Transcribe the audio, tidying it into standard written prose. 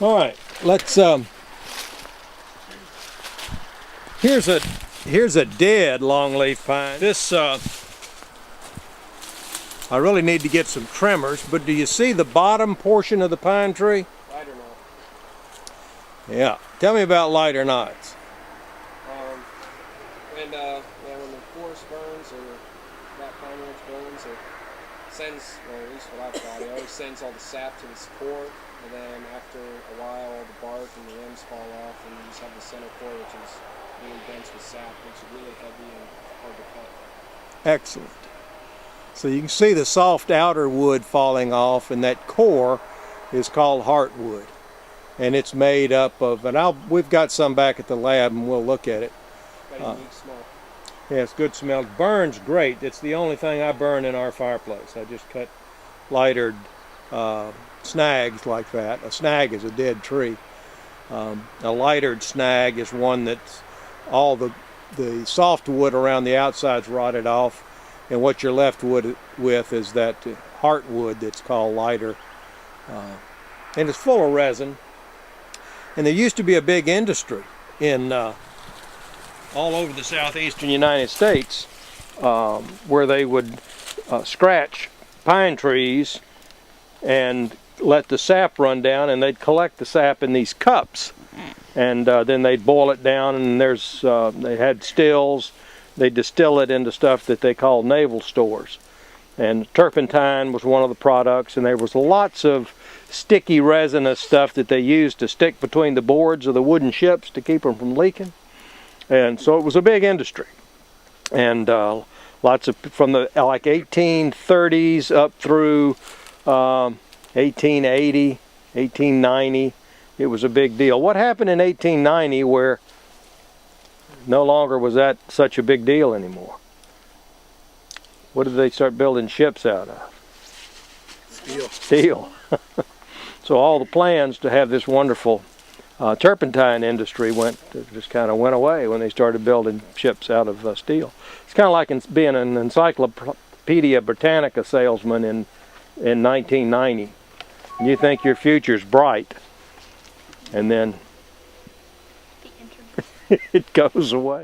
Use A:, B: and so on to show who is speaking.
A: All right, let's here's a dead longleaf pine. This I really need to get some trimmers, but do you see the bottom portion of the pine tree?
B: Lighter knot.
A: Yeah. Tell me about lighter knots.
B: When the forest burns or that pine branch burns, it sends, well, at least what I've thought, it always sends all the sap to this core, and then after a while, all the bark and the limbs fall off, and you just have the center core, which is really dense with sap, makes it really heavy and hard to cut.
A: Excellent. So you can see the soft outer wood falling off, and that core is called heartwood. And it's made up of, and we've got some back at the lab and we'll look at it.
B: Got a unique smell.
A: Yeah, it's good smell. Burns great. It's the only thing I burn in our fireplace. I just cut lightered snags like that. A snag is a dead tree. A lightered snag is one that's all the soft wood around the outside's rotted off, and what you're left with is that heartwood that's called lighter. And it's full of resin. And there used to be a big industry in all over the southeastern United States where they would scratch pine trees and let the sap run down, and they'd collect the sap in these cups, and then they'd boil it down, and they had stills. They distill it into stuff that they called naval stores, and turpentine was one of the products, and there was lots of sticky resinous stuff that they used to stick between the boards of the wooden ships to keep them from leaking. And so it was a big industry, and lots of, from the like 1830s up through 1880, 1890, it was a big deal. What happened in 1890 where no longer was that such a big deal anymore? What did they start building ships out of? Steel. So all the plans to have this wonderful turpentine industry just kind of went away when they started building ships out of steel. It's kind of like being an Encyclopedia Britannica salesman in 1990. And you think your future's bright, and then it goes away.